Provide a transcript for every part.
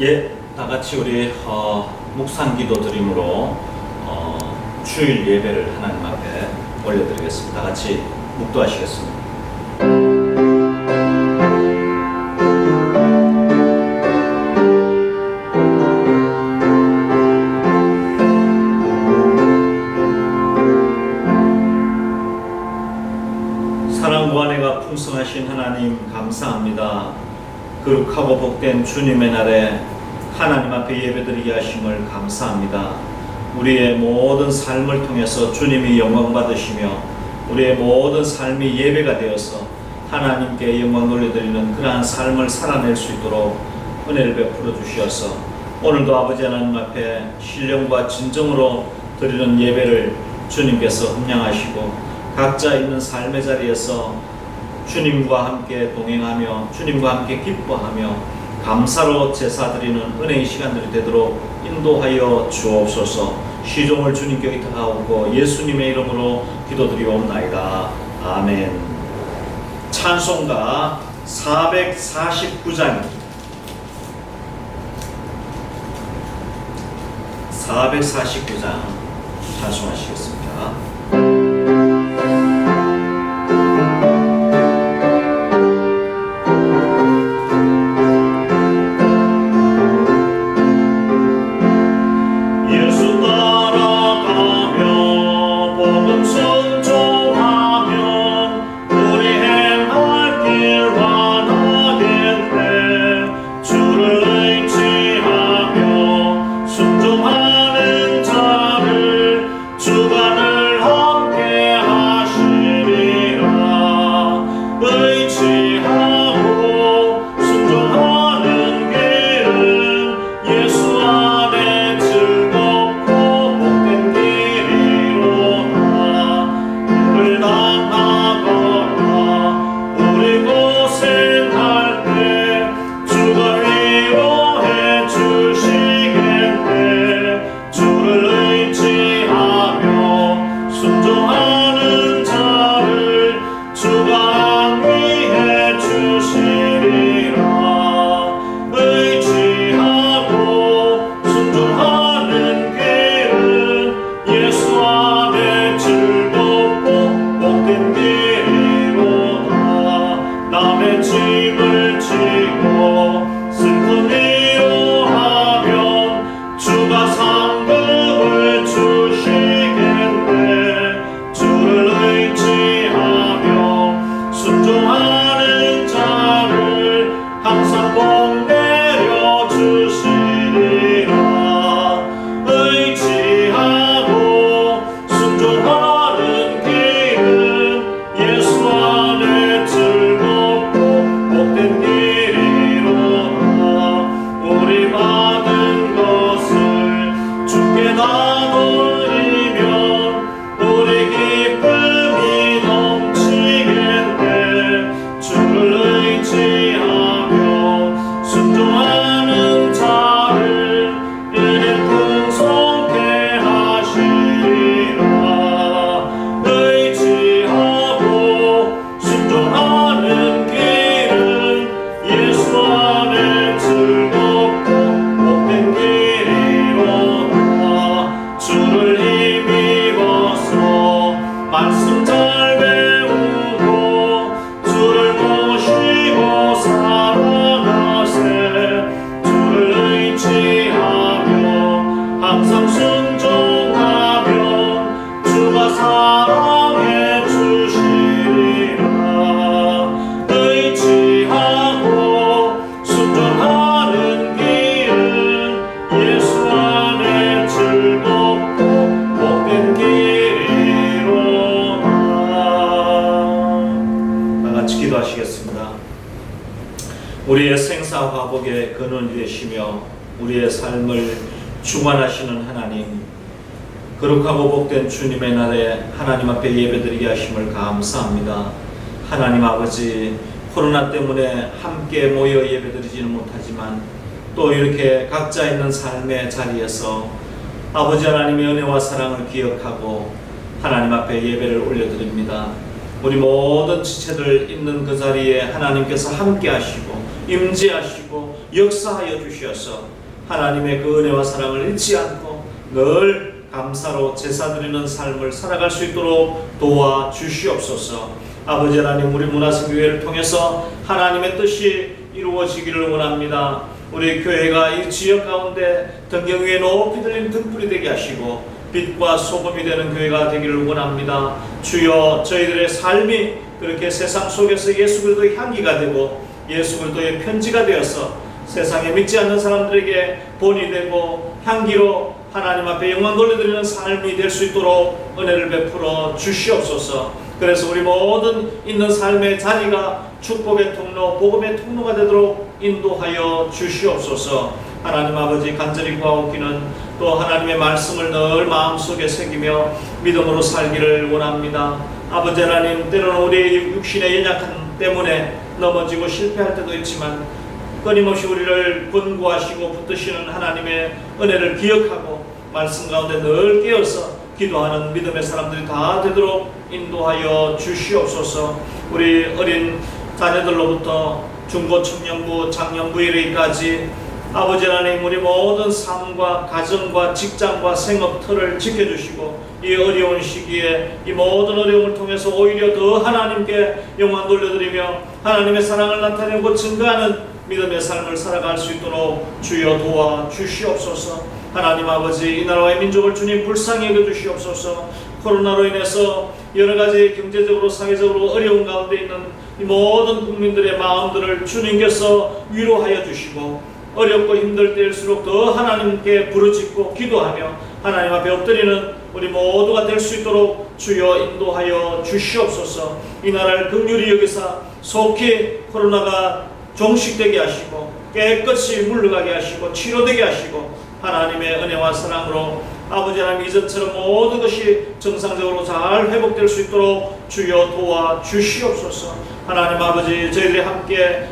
예, 다 같이 우리 묵상기도 드림으로 주일 예배를 하나님 앞에 올려드리겠습니다. 다 같이 묵도하시겠습니다. 사랑과 은혜가 풍성하신 하나님 감사합니다. 거룩하고 복된 주님의 날에 하나님 앞에 예배드리게 하심을 감사합니다. 우리의 모든 삶을 통해서 주님이 영광 받으시며 우리의 모든 삶이 예배가 되어서 하나님께 영광 돌려드리는 그러한 삶을 살아낼 수 있도록 은혜를 베풀어 주시어서 오늘도 아버지 하나님 앞에 신령과 진정으로 드리는 예배를 주님께서 흠량하시고 각자 있는 삶의 자리에서 주님과 함께 동행하며 주님과 함께 기뻐하며 감사로 제사드리는 은혜의 시간들이 되도록 인도하여 주옵소서. 시종을 주님께 의탁하고 예수님의 이름으로 기도드리옵나이다. 아멘. 찬송가 449장 449장 찬송하시겠습니다. 우리의 생사화복의 근원 되시며 우리의 삶을 주관하시는 하나님, 거룩하고 복된 주님의 날에 하나님 앞에 예배드리게 하심을 감사합니다. 하나님 아버지, 코로나 때문에 함께 모여 예배드리지는 못하지만 또 이렇게 각자 있는 삶의 자리에서 아버지 하나님의 은혜와 사랑을 기억하고 하나님 앞에 예배를 올려드립니다. 우리 모든 지체들 있는 그 자리에 하나님께서 함께 하시고 임재하시고 역사하여 주시어서 하나님의 그 은혜와 사랑을 잊지 않고 늘 감사로 제사드리는 삶을 살아갈 수 있도록 도와주시옵소서. 아버지 하나님, 우리 문화생교회를 통해서 하나님의 뜻이 이루어지기를 원합니다. 우리 교회가 이 지역 가운데 등경 위에 높이 들린 등불이 되게 하시고 빛과 소금이 되는 교회가 되기를 원합니다. 주여, 저희들의 삶이 그렇게 세상 속에서 예수 그리스도의 향기가 되고 예수 그리스도의 편지가 되어서 세상에 믿지 않는 사람들에게 본이 되고 향기로 하나님 앞에 영광 돌려드리는 삶이 될 수 있도록 은혜를 베풀어 주시옵소서. 그래서 우리 모든 있는 삶의 자리가 축복의 통로, 복음의 통로가 되도록 인도하여 주시옵소서. 하나님 아버지, 간절히 구하옵기는 또 하나님의 말씀을 늘 마음속에 새기며 믿음으로 살기를 원합니다. 아버지 하나님, 때로는 우리의 육신의 연약함 때문에 넘어지고 실패할 때도 있지만 끊임없이 우리를 권고하시고 붙드시는 하나님의 은혜를 기억하고 말씀 가운데 늘 깨어서 기도하는 믿음의 사람들이 다 되도록 인도하여 주시옵소서. 우리 어린 자녀들로부터 중고 청년부, 장년부에 이르기까지 아버지 하나님, 우리 모든 삶과 가정과 직장과 생업 틀을 지켜주시고 이 어려운 시기에 이 모든 어려움을 통해서 오히려 더 하나님께 영광 돌려드리며 하나님의 사랑을 나타내고 증거하는 믿음의 삶을 살아갈 수 있도록 주여 도와주시옵소서. 하나님 아버지, 이 나라의 민족을 주님 불쌍히 여겨주시옵소서. 코로나로 인해서 여러가지 경제적으로 사회적으로 어려운 가운데 있는 이 모든 국민들의 마음들을 주님께서 위로하여 주시고 어렵고 힘들 때일수록 더 하나님께 부르짖고 기도하며 하나님 앞에 엎드리는 우리 모두가 될 수 있도록 주여 인도하여 주시옵소서. 이 나라를 긍휼히 여기사 속히 코로나가 종식되게 하시고 깨끗이 물러가게 하시고 치료되게 하시고 하나님의 은혜와 사랑으로 아버지 하나님, 이전처럼 모든 것이 정상적으로 잘 회복될 수 있도록 주여 도와주시옵소서. 하나님 아버지, 저희들이 함께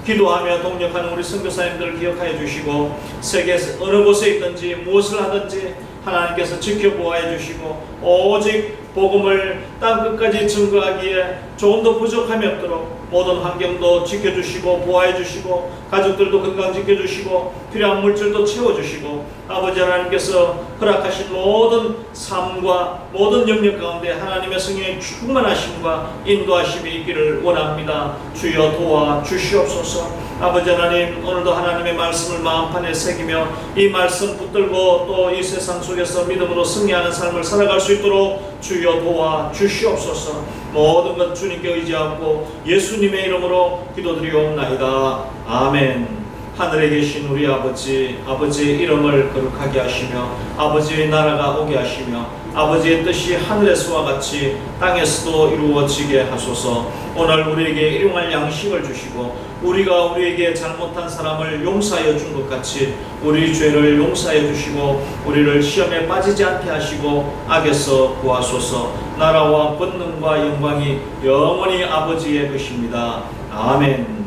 기도하며 동력하는 우리 선교사님들을 기억하여 주시고 세계 어느 곳에 있든지 무엇을 하든지 하나님께서 지켜보아해 주시고 오직 복음을 땅끝까지 증거하기에 조금도 부족함이 없도록 모든 환경도 지켜주시고 보호해 주시고 가족들도 건강 지켜주시고 필요한 물질도 채워주시고 아버지 하나님께서 허락하신 모든 삶과 모든 영역 가운데 하나님의 성령의 충만하심과 인도하심이 있기를 원합니다. 주여 도와주시옵소서. 아버지 하나님, 오늘도 하나님의 말씀을 마음판에 새기며 이 말씀 붙들고 또 이 세상 속에서 믿음으로 승리하는 삶을 살아갈 수 있도록 주여 도와주시옵소서. 모든 것 주님께 의지하고 예수님의 이름으로 기도드리옵나이다. 아멘. 하늘에 계신 우리 아버지, 아버지의 이름을 거룩하게 하시며 아버지의 나라가 오게 하시며 아버지의 뜻이 하늘에서와 같이 땅에서도 이루어지게 하소서. 오늘 우리에게 일용할 양식을 주시고 우리가 우리에게 잘못한 사람을 용서하여 준 것 같이 우리 죄를 용서하여 주시고 우리를 시험에 빠지지 않게 하시고 악에서 구하소서. 나라와 권능과 영광이 영원히 아버지의 것입니다. 아멘.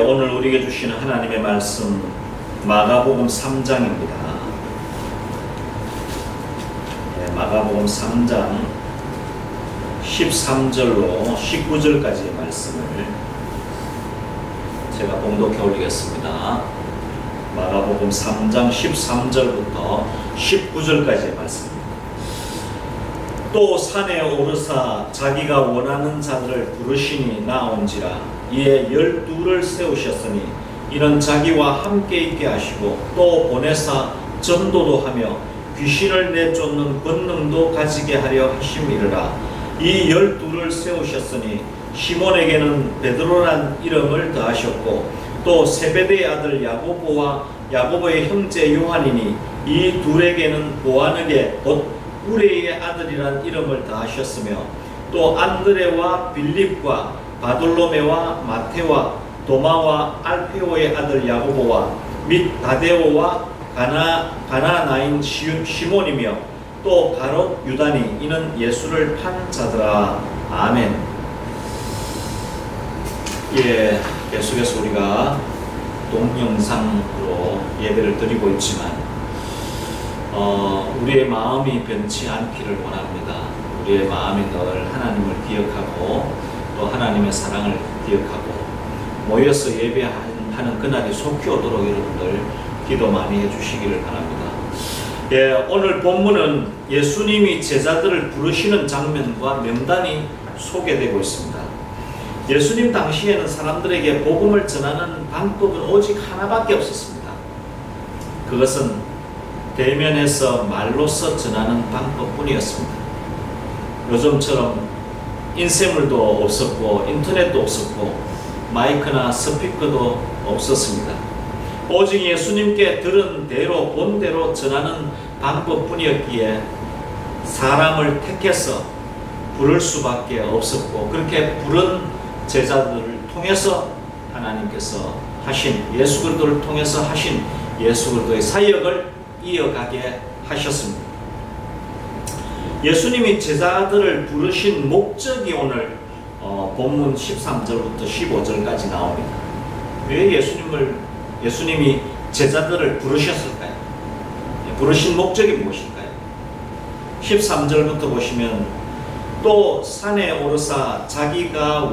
오늘 우리에게 주시는 하나님의 말씀 마가복음 3장입니다. 마가복음 3장 13절로 19절까지의 말씀을 제가 봉독해 올리겠습니다. 마가복음 3장 13절부터 19절까지의 말씀입니다. 또 산에 오르사 자기가 원하는 자들을 부르시니 나온지라. 이에 12를 세우셨으니 이는 자기와 함께 있게 하시고 또 보내사 전도도 하며 귀신을 내쫓는 권능도 가지게 하려 하심이르라. 이 12를 세우셨으니 시몬에게는 베드로란 이름을 더하셨고 또 세베대의 아들 야고보와 야고보의 형제 요한이니 이 둘에게는 보아느게 곧 우레의 아들이란 이름을 더하셨으며 또 안드레와 빌립과 바돌로메와 마테와 도마와 알페오의 아들 야고보와 및 다데오와 가나나인 시몬이며 또 가롯 유다니 이는 예수를 판 자더라. 아멘. 계속해서 우리가 동영상으로 모습으로 예배를 드리고 있지만 우리의 마음이 변치 않기를 원합니다. 우리의 마음이 늘 하나님을 기억하고 또 하나님의 사랑을 기억하고 모여서 예배하는 그날이 속히 오도록 여러분들 기도 많이 해주시기를 바랍니다. 예, 오늘 본문은 예수님이 제자들을 부르시는 장면과 명단이 소개되고 있습니다. 예수님 당시에는 사람들에게 복음을 전하는 방법은 오직 하나밖에 없었습니다. 그것은 대면에서 말로써 전하는 방법뿐이었습니다. 요즘처럼 인쇄물도 없었고 인터넷도 없었고 마이크나 스피커도 없었습니다. 오직 예수님께 들은 대로 본 대로 전하는 방법뿐이었기에 사람을 택해서 부를 수밖에 없었고 그렇게 부른 제자들을 통해서 하나님께서 하신 예수 그리스도를 통해서 하신 예수 그리스도의 사역을 이어가게 하셨습니다. 예수님이 제자들을 부르신 목적이 오늘 본문 13절부터 15절까지 나옵니다. 왜 예수님이 제자들을 부르셨을까요? 부르신 목적이 무엇일까요? 13절부터 보시면 또 산에 오르사 자기가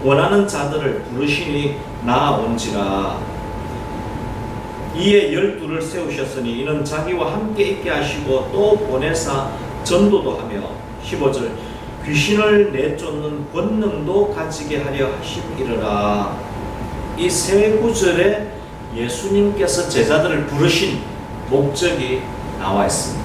원하는 자들을 부르시니 나아온지라. 이에 12를 세우셨으니 이는 자기와 함께 있게 하시고 또 보내사 전도도 하며 15절 귀신을 내쫓는 권능도 가지게 하려 하심이르라. 이 세 구절에 예수님께서 제자들을 부르신 목적이 나와 있습니다.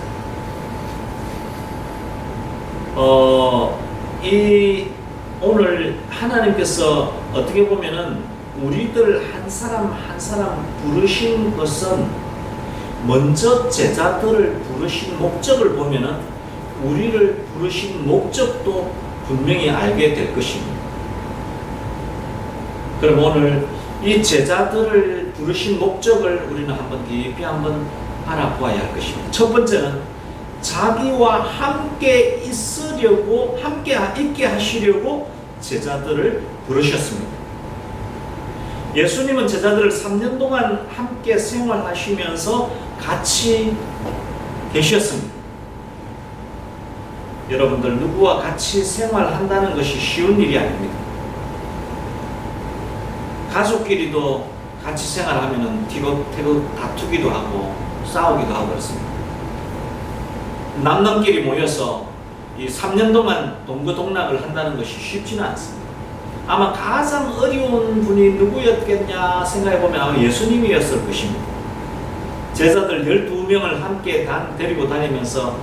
오늘 하나님께서 어떻게 보면은 우리들 한 사람 한 사람 부르신 것은 먼저 제자들을 부르신 목적을 보면은 우리를 부르신 목적도 분명히 알게 될 것입니다. 그럼 오늘 이 제자들을 부르신 목적을 우리는 깊이 한번 알아보아야 할 것입니다. 첫 번째는 자기와 함께 있으려고, 함께 있게 하시려고 제자들을 부르셨습니다. 예수님은 제자들을 3년 동안 함께 생활하시면서 같이 계셨습니다. 여러분들 누구와 같이 생활한다는 것이 쉬운 일이 아닙니다. 가족끼리도 같이 생활하면 티격태격 다투기도 하고 싸우기도 하고 그렇습니다. 남남끼리 모여서 이 3년 동안 동거동락을 한다는 것이 쉽지는 않습니다. 아마 가장 어려운 분이 누구였겠냐 생각해보면 아마 예수님이었을 것입니다. 제자들 12명을 함께 데리고 다니면서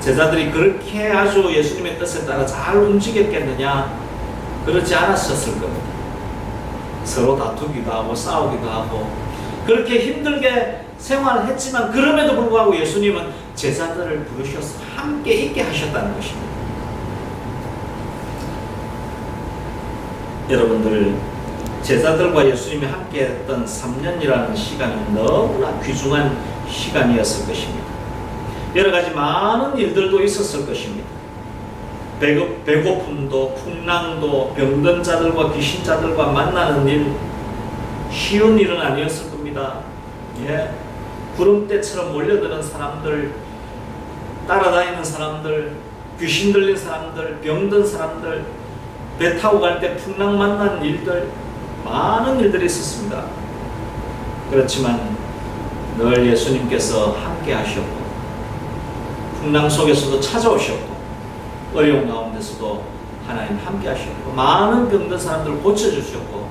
제자들이 그렇게 아주 예수님의 뜻에 따라 잘 움직였겠느냐? 그렇지 않았었을 겁니다. 서로 다투기도 하고 싸우기도 하고 그렇게 힘들게 생활했지만 그럼에도 불구하고 예수님은 제자들을 부르셔서 함께 있게 하셨다는 것입니다. 여러분들 제자들과 예수님이 함께 했던 3년이라는 시간은 너무나 귀중한 시간이었을 것입니다. 여러 가지 많은 일들도 있었을 것입니다. 배고픔도 풍랑도 병든 자들과 귀신 자들과 만나는 일 쉬운 일은 아니었을 겁니다. 예. 구름대처럼 몰려드는 사람들, 따라다니는 사람들, 귀신 들린 사람들, 병든 사람들, 배 타고 갈 때 풍랑 만난 일들, 많은 일들이 있었습니다. 그렇지만 늘 예수님께서 함께 하셨고 풍랑 속에서도 찾아오셨고 어려운 가운데서도 하나님 함께 하셨고 많은 병든 사람들을 고쳐주셨고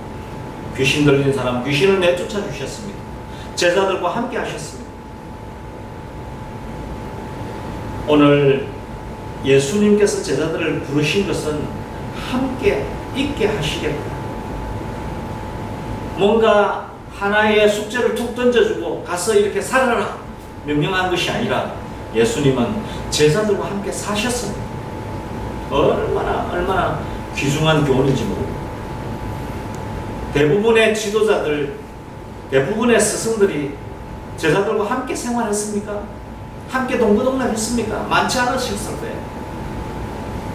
귀신 들린 사람 귀신을 내쫓아 주셨습니다. 제자들과 함께 하셨습니다. 오늘 예수님께서 제자들을 부르신 것은 함께 있게 하시겠다. 뭔가 하나의 숙제를 툭 던져주고 가서 이렇게 살아라 명령한 것이 아니라 예수님은 제자들과 함께 사셨습니다. 얼마나 귀중한 교훈인지 모릅니다. 대부분의 지도자들, 대부분의 스승들이 제자들과 함께 생활했습니까? 함께 동거동락했습니까? 많지 않으셨을 거예요.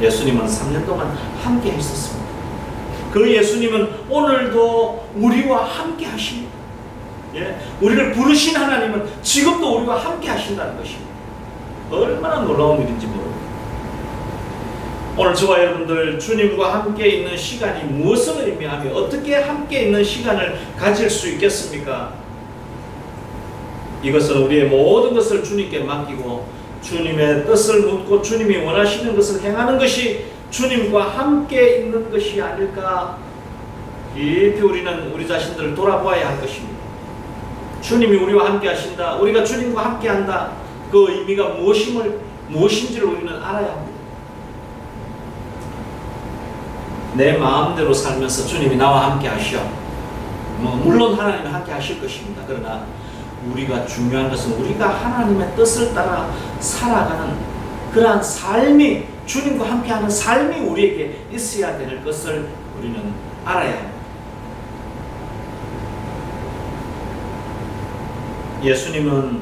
예수님은 3년 동안 함께 있었습니다. 그 예수님은 오늘도 우리와 함께 하십니다. 예? 우리를 부르신 하나님은 지금도 우리와 함께 하신다는 것입니다. 얼마나 놀라운 일인지 모릅니다. 오늘 저와 여러분들 주님과 함께 있는 시간이 무엇을 의미하며 어떻게 함께 있는 시간을 가질 수 있겠습니까? 이것은 우리의 모든 것을 주님께 맡기고 주님의 뜻을 묻고 주님이 원하시는 것을 행하는 것이 주님과 함께 있는 것이 아닐까. 깊이 우리는 우리 자신들을 돌아보아야 할 것입니다. 주님이 우리와 함께 하신다, 우리가 주님과 함께 한다, 그 의미가 무엇인지를 우리는 알아야 합니다. 내 마음대로 살면서 주님이 나와 함께 하시오. 물론 하나님이 함께 하실 것입니다. 그러나 우리가 중요한 것은 우리가 하나님의 뜻을 따라 살아가는 그러한 삶이, 주님과 함께하는 삶이 우리에게 있어야 될 것을 우리는 알아야 합니다. 예수님은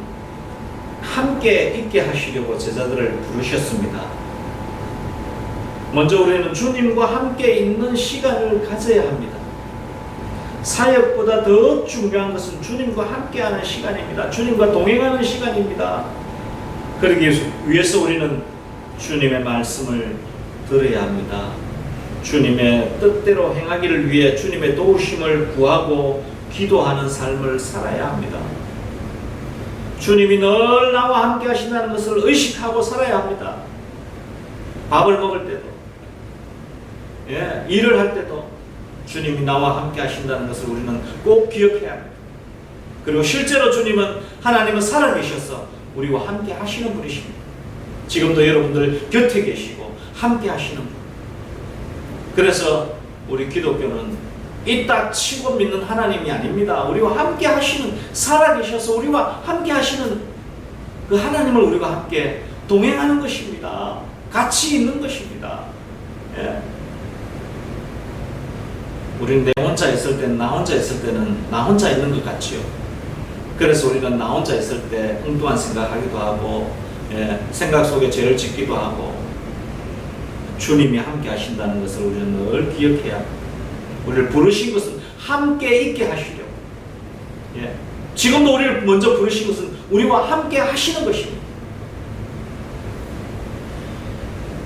함께 있게 하시려고 제자들을 부르셨습니다. 먼저 우리는 주님과 함께 있는 시간을 가져야 합니다. 사역보다 더 중요한 것은 주님과 함께하는 시간입니다. 주님과 동행하는 시간입니다. 그러기 위해서 우리는 주님의 말씀을 들어야 합니다. 주님의 뜻대로 행하기를 위해 주님의 도우심을 구하고 기도하는 삶을 살아야 합니다. 주님이 늘 나와 함께 하신다는 것을 의식하고 살아야 합니다. 밥을 먹을 때도, 일을 할 때도 주님이 나와 함께 하신다는 것을 우리는 꼭 기억해야 합니다. 그리고 실제로 주님은, 하나님은 살아계셔서 우리와 함께 하시는 분이십니다. 지금도 여러분들 곁에 계시고 함께 하시는 분. 그래서 우리 기독교는 있다 치고 믿는 하나님이 아닙니다. 우리와 함께 하시는, 살아계셔서 우리와 함께 하시는 그 하나님을 우리와 함께 동행하는 것입니다. 같이 있는 것입니다. 우리는 내 혼자 있을 때는, 나 혼자 있을 때는 나 혼자 있는 것 같지요. 그래서 우리는 나 혼자 있을 때 엉뚱한 생각하기도 하고, 생각 속에 죄를 짓기도 하고, 주님이 함께 하신다는 것을 우리는 늘 기억해야 합니다. 우리를 부르신 것은 함께 있게 하시려고. 지금도 우리를 먼저 부르신 것은 우리와 함께 하시는 것입니다.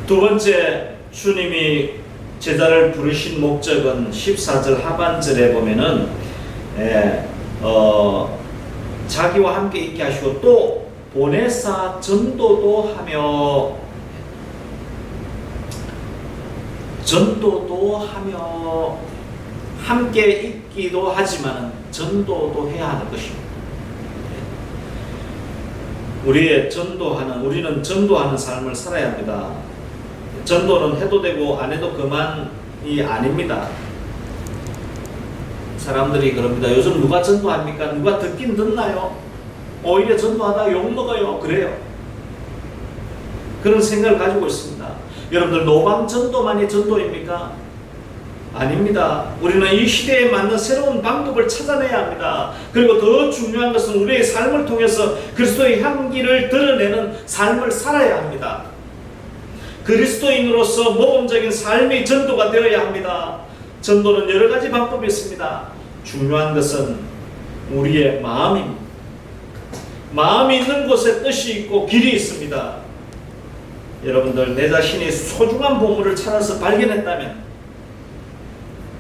두 번째, 주님이 제자를 부르신 목적은 14절 하반절에 보면은 자기와 함께 있게 하시고 또 보내사 전도도 하며 함께 있기도 하지만 전도도 해야 하는 것입니다. 우리는 전도하는 삶을 살아야 합니다. 전도는 해도 되고 안 해도 그만이 아닙니다. 사람들이 그럽니다. 요즘 누가 전도합니까? 누가 듣긴 듣나요? 오히려 전도하다 욕먹어요. 그래요. 그런 생각을 가지고 있습니다. 여러분들, 노방 전도만이 전도입니까? 아닙니다. 우리는 이 시대에 맞는 새로운 방법을 찾아내야 합니다. 그리고 더 중요한 것은 우리의 삶을 통해서 그리스도의 향기를 드러내는 삶을 살아야 합니다. 그리스도인으로서 모범적인 삶이 전도가 되어야 합니다. 전도는 여러 가지 방법이 있습니다. 중요한 것은 우리의 마음입니다. 마음이 있는 곳에 뜻이 있고 길이 있습니다. 여러분들, 내 자신이 소중한 보물을 찾아서 발견했다면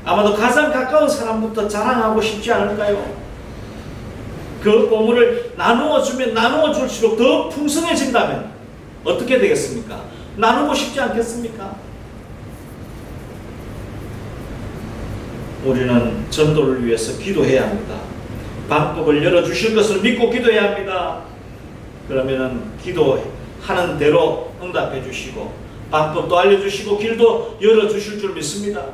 아마도 가장 가까운 사람부터 자랑하고 싶지 않을까요? 그 보물을 나누어주면 나누어줄수록 더 풍성해진다면 어떻게 되겠습니까? 나누고 싶지 않겠습니까? 우리는 전도를 위해서 기도해야 합니다. 방법을 열어주실 것을 믿고 기도해야 합니다. 그러면은 기도하는 대로 응답해 주시고 방법도 알려주시고 길도 열어주실 줄 믿습니다.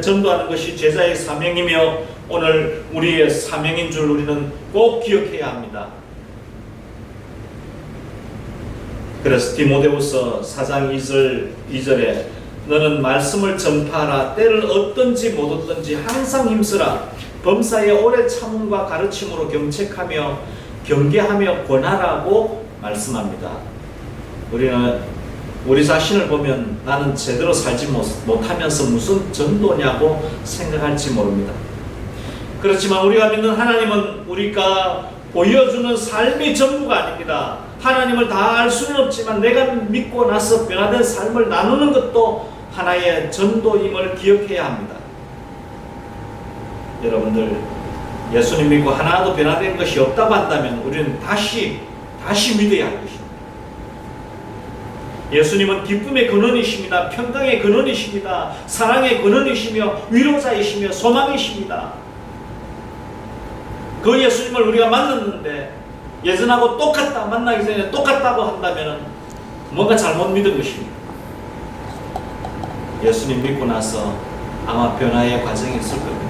전도하는 것이 제자의 사명이며 오늘 우리의 사명인 줄 우리는 꼭 기억해야 합니다. 그래서 디모데후서 4장 2절에 너는 말씀을 전파하라. 때를 얻든지 못 얻든지 항상 힘쓰라. 범사에 오래 참음과 가르침으로 경책하며 경계하며 권하라고 말씀합니다. 우리는 우리 자신을 보면 나는 제대로 살지 못하면서 무슨 전도냐고 생각할지 모릅니다. 그렇지만 우리가 믿는 하나님은 우리가 보여주는 삶이 전부가 아닙니다. 하나님을 다 알 수는 없지만 내가 믿고 나서 변화된 삶을 나누는 것도 하나의 전도임을 기억해야 합니다. 여러분들, 예수님 믿고 하나도 변화된 것이 없다고 한다면 우리는 다시 믿어야 할 것입니다. 예수님은 기쁨의 근원이십니다. 평강의 근원이십니다. 사랑의 근원이시며 위로자이시며 소망이십니다. 그 예수님을 우리가 만났는데 예전하고 똑같다, 만나기 전에 똑같다고 한다면 뭔가 잘못 믿은 것입니다. 예수님 믿고 나서 아마 변화의 과정이 있을 겁니다.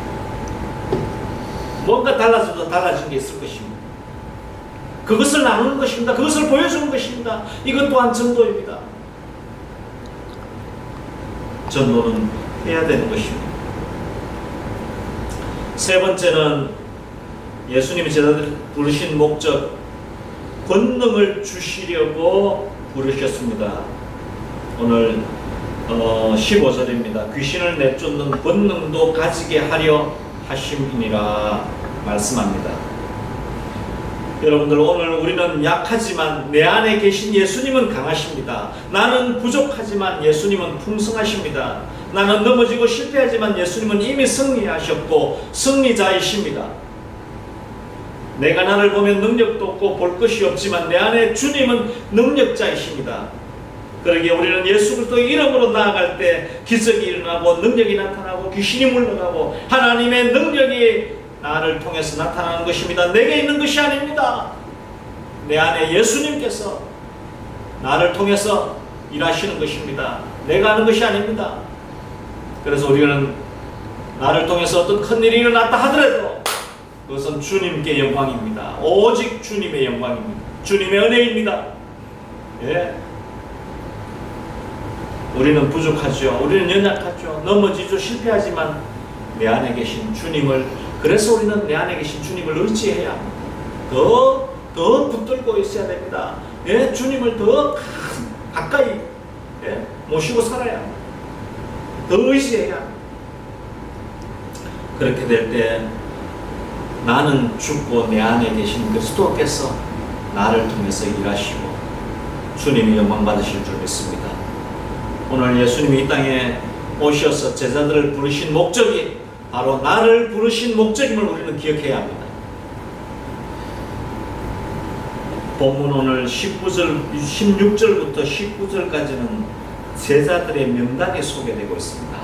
뭔가 달라진 게 있을 것입니다. 그것을 나누는 것입니다. 그것을 보여주는 것입니다. 이것 또한 전도입니다. 전도는 해야 되는 것입니다. 세 번째는 예수님이 제자들 부르신 목적, 권능을 주시려고 부르셨습니다. 오늘 15절입니다. 귀신을 내쫓는 권능도 가지게 하려 하심이니라 말씀합니다. 여러분들, 오늘 우리는 약하지만 내 안에 계신 예수님은 강하십니다. 나는 부족하지만 예수님은 풍성하십니다. 나는 넘어지고 실패하지만 예수님은 이미 승리하셨고 승리자이십니다. 내가 나를 보면 능력도 없고 볼 것이 없지만 내 안에 주님은 능력자이십니다. 그러기에 우리는 예수 그리스도의 이름으로 나아갈 때 기적이 일어나고 능력이 나타나고 귀신이 물러가고 하나님의 능력이 나를 통해서 나타나는 것입니다. 내게 있는 것이 아닙니다. 내 안에 예수님께서 나를 통해서 일하시는 것입니다. 내가 하는 것이 아닙니다. 그래서 우리는 나를 통해서 어떤 큰 일이 일어났다 하더라도 그것은 주님께 영광입니다. 오직 주님의 영광입니다. 주님의 은혜입니다. 예. 우리는 부족하죠. 우리는 연약하죠. 넘어지죠. 실패하지만 내 안에 계신 주님을, 그래서 우리는 내 안에 계신 주님을 의지해야 합니다. 더 붙들고 있어야 됩니다. 예, 주님을 더 가까이 모시고 살아야 합니다. 더 의지해야 합니다. 그렇게 될 때 나는 죽고 내 안에 계신 그리스도께서 나를 통해서 일하시고 주님이 영광 받으실 줄 믿습니다. 오늘 예수님이 이 땅에 오셔서 제자들을 부르신 목적이 바로 나를 부르신 목적임을 우리는 기억해야 합니다. 본문 오늘 16절부터 19절까지는 제자들의 명단이 소개되고 있습니다.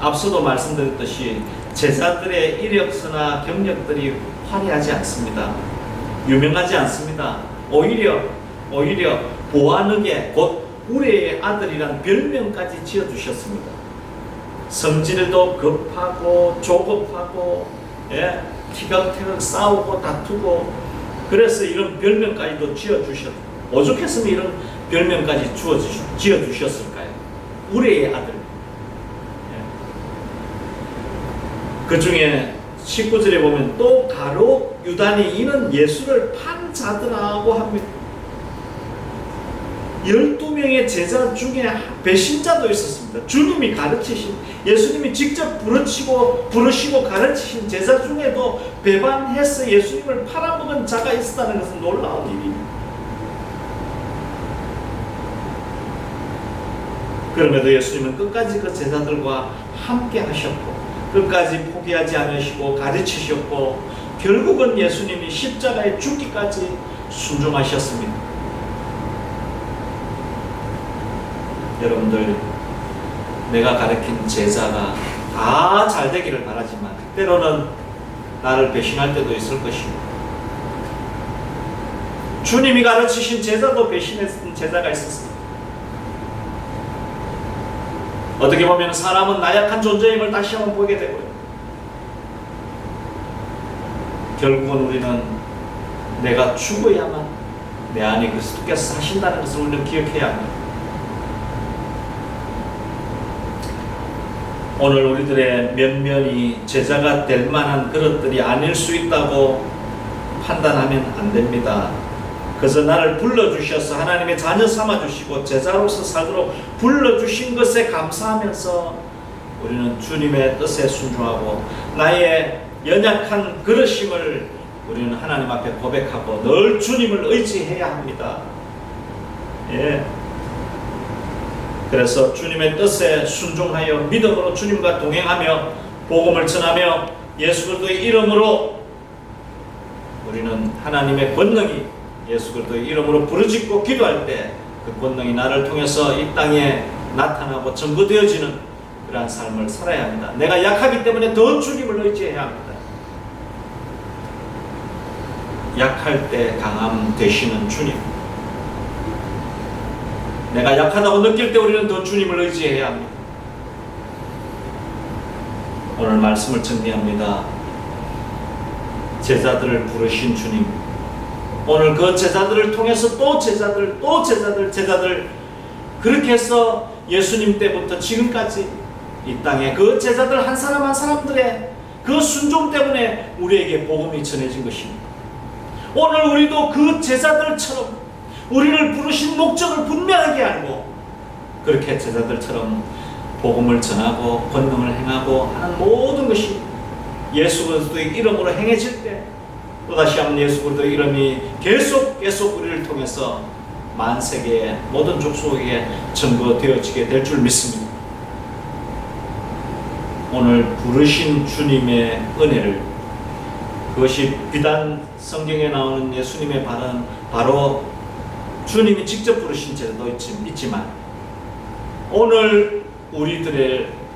앞서도 말씀드렸듯이 제자들의 이력서나 경력들이 화려하지 않습니다. 유명하지 않습니다. 오히려 보아느게 곧 우레의 아들이란 별명까지 지어주셨습니다. 성질도 급하고 조급하고 티격태격 싸우고 다투고, 그래서 이런 별명까지도 지어주셨. 오죽했으면 이런 별명까지 지어주셨을까요? 우레의 아들. 그 중에 19절에 보면 또 가룟 유다니 이는 예수를 판 자더라고 합니다. 12명의 제자 중에 배신자도 있었습니다. 주님이 가르치신, 예수님이 직접 부르시고 가르치신 제자 중에도 배반해서 예수님을 팔아먹은 자가 있었다는 것은 놀라운 일입니다. 그럼에도 예수님은 끝까지 그 제자들과 함께 하셨고 끝까지 포기하지 않으시고 가르치셨고 결국은 예수님이 십자가에 죽기까지 순종하셨습니다. 여러분들, 내가 가르친 제자가 다 잘 되기를 바라지만 때로는 나를 배신할 때도 있을 것입니다. 주님이 가르치신 제자도 배신했던 제자가 있었습니다. 어떻게 보면 사람은 나약한 존재임을 다시 한번 보게 되고요. 결국은 우리는 내가 죽어야만 내 안에 그리스도께서 사신다는 것을 우리는 기억해야 합니다. 오늘 우리들의 면면이 제자가 될 만한 그릇들이 아닐 수 있다고 판단하면 안 됩니다. 그래서 나를 불러주셔서 하나님의 자녀 삼아주시고 제자로서 살도록 불러주신 것에 감사하면서 우리는 주님의 뜻에 순종하고 나의 연약한 그릇임을 우리는 하나님 앞에 고백하고 늘 주님을 의지해야 합니다. 예. 그래서 주님의 뜻에 순종하여 믿음으로 주님과 동행하며 복음을 전하며 예수 그리스도의 이름으로 우리는 하나님의 권능이 예수 그리스도의 이름으로 부르짖고 기도할 때 그 권능이 나를 통해서 이 땅에 나타나고 증거되어지는 그러한 삶을 살아야 합니다. 내가 약하기 때문에 더 주님을 의지해야 합니다. 약할 때 강함 되시는 주님. 내가 약하다고 느낄 때 우리는 더 주님을 의지해야 합니다. 오늘 말씀을 정리합니다. 제자들을 부르신 주님. 오늘 그 제자들을 통해서 또 제자들 그렇게 해서 예수님 때부터 지금까지 이 땅에 그 제자들 한 사람 한 사람들의 그 순종 때문에 우리에게 복음이 전해진 것입니다. 오늘 우리도 그 제자들처럼 우리를 부르신 목적을 분명하게 알고 그렇게 제자들처럼 복음을 전하고 권능을 행하고 하는 모든 것이 예수 그리스도의 이름으로 행해질 때 또다시 한번 예수 그리스도의 이름이 계속 우리를 통해서 만세계의 모든 족속에게 증거되어지게 될 줄 믿습니다. 오늘 부르신 주님의 은혜를 그것이 비단 성경에 나오는 예수님의 발은 바로 주님이 직접 부르신 제자도 있지만 오늘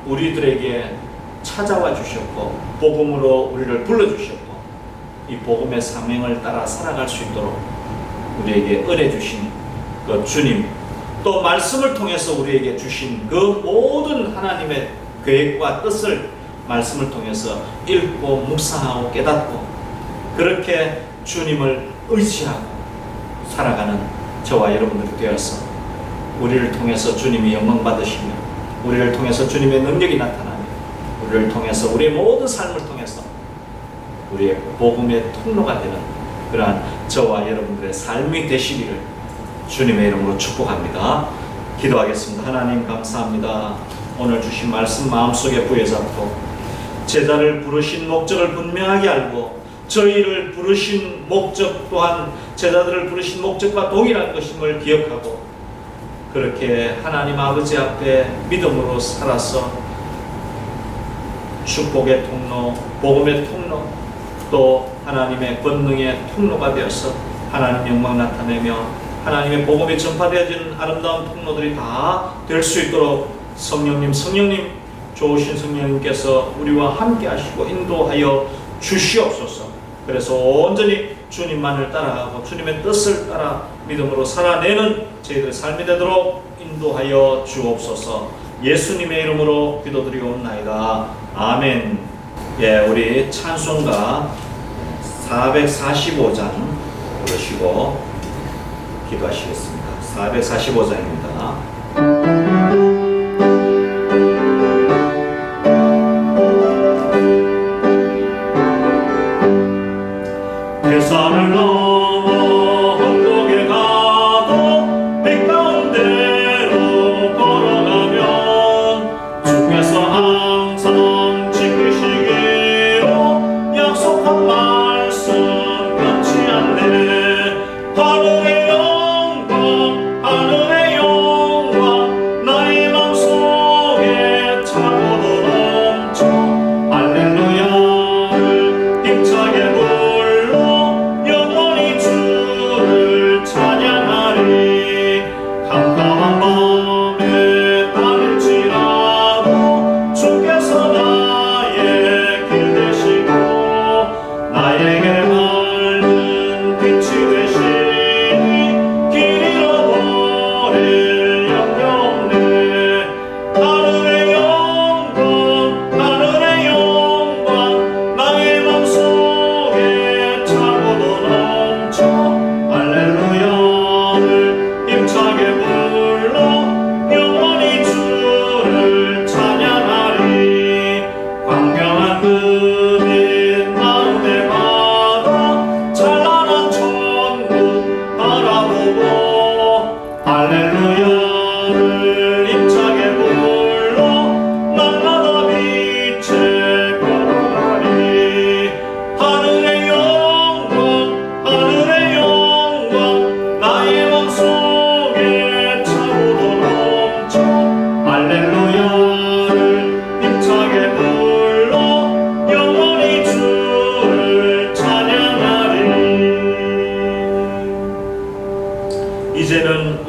우리들에게 찾아와 주셨고 복음으로 우리를 불러주셨고 이 복음의 사명을 따라 살아갈 수 있도록 우리에게 은혜 주신 그 주님 또 말씀을 통해서 우리에게 주신 그 모든 하나님의 계획과 뜻을 말씀을 통해서 읽고 묵상하고 깨닫고 그렇게 주님을 의지하고 살아가는 저와 여러분들이 되어서 우리를 통해서 주님이 영광 받으시며 우리를 통해서 주님의 능력이 나타나며 우리를 통해서 우리의 모든 삶을 통해서 우리의 복음의 통로가 되는 그러한 저와 여러분들의 삶이 되시기를 주님의 이름으로 축복합니다. 기도하겠습니다. 하나님 감사합니다. 오늘 주신 말씀 마음속에 부여잡고 제자를 부르신 목적을 분명하게 알고 저희를 부르신 목적 또한 제자들을 부르신 목적과 동일한 것임을 기억하고 그렇게 하나님 아버지 앞에 믿음으로 살아서 축복의 통로, 복음의 통로, 또 하나님의 권능의 통로가 되어서 하나님 영광 나타내며 하나님의 복음이 전파되어지는 아름다운 통로들이 다 될 수 있도록 성령님 좋으신 성령님께서 우리와 함께 하시고 인도하여 주시옵소서. 그래서 온전히 주님만을 따라가고 주님의 뜻을 따라 믿음으로 살아내는 저희들의 삶이 되도록 인도하여 주옵소서. 예수님의 이름으로 기도드리옵나이다. 아멘. 예, 우리 찬송가 445장 부르시고 기도하시겠습니다. 445장입니다. 대산을 넘어 한국에 가도 백 가운데로 걸어가면 주께서 항상 지키시기로 약속한 말씀 변치 않네. 하늘의 영광 하늘의 영광 나의 맘속에 차고도 넘쳐 할렐루야를 힘차게 영원히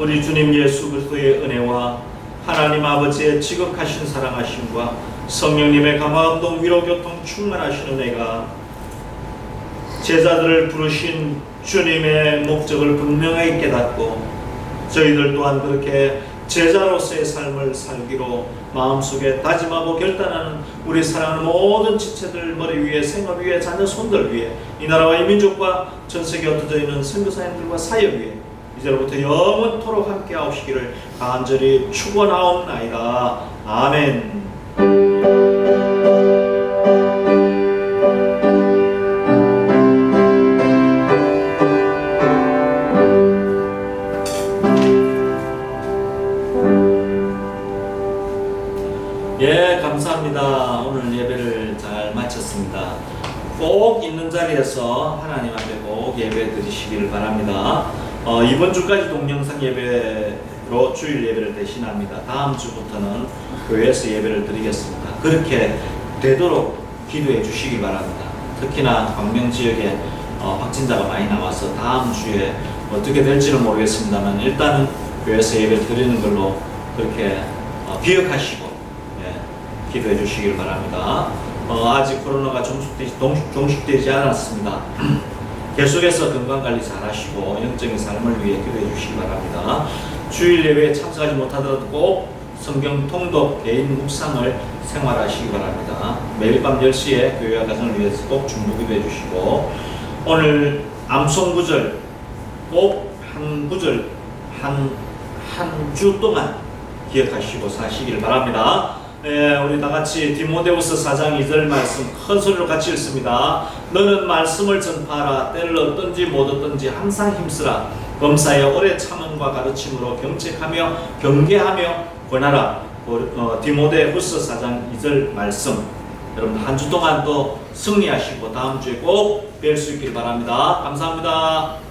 우리 주님 예수 그리스도의 은혜와 하나님 아버지의 지극하신 사랑하심과 성령님의 감화감동 위로교통 충만하신 은혜가 제자들을 부르신 주님의 목적을 분명하게 깨닫고 저희들 또한 그렇게 제자로서의 삶을 살기로 마음속에 다짐하고 결단하는 우리 사랑하는 모든 지체들 머리 위에 생업 위에 자녀 손들 위에 이 나라와 이 민족과 전 세계에 흩어져 있는 선교사님들과 사역 위에 이제로부터 영원토록 함께 하옵시기를 간절히 축원하옵나이다. 아멘. 예, 감사합니다. 오늘 예배를 잘 마쳤습니다. 꼭 있는 자리에서 하나님 앞에 꼭 예배 드리시기를 바랍니다. 이번 주까지 동영상 예배로 주일 예배를 대신합니다. 다음 주부터는 교회에서 예배를 드리겠습니다. 그렇게 되도록 기도해 주시기 바랍니다. 특히나 광명 지역에 확진자가 많이 나와서 다음 주에 어떻게 될지는 모르겠습니다만 일단은 교회에서 예배를 드리는 걸로 그렇게 기억하시고 기도해 주시길 바랍니다. 아직 코로나가 종식되지 않았습니다. 계속해서 건강관리 잘 하시고 영적인 삶을 위해 기도해 주시기 바랍니다. 주일 예배에 참석하지 못하더라도 꼭 성경 통독 개인 묵상을 생활하시기 바랍니다. 매일 밤 10시에 교회와 가정을 위해서 꼭 중보 기도해 주시고 오늘 암송 구절 꼭 한 구절 한 주 동안 기억하시고 사시길 바랍니다. 네, 우리 다같이 디모데후서 4장 2절 말씀 큰 소리로 같이 읽습니다. 너는 말씀을 전파하라. 때를 얻든지 못 얻든지 항상 힘쓰라. 범사에 오래 참음과 가르침으로 경책하며 경계하며 권하라. 디모데후서 4장 2절 말씀 여러분 한 주 동안 또 승리하시고 다음 주에 꼭 뵐 수 있길 바랍니다. 감사합니다.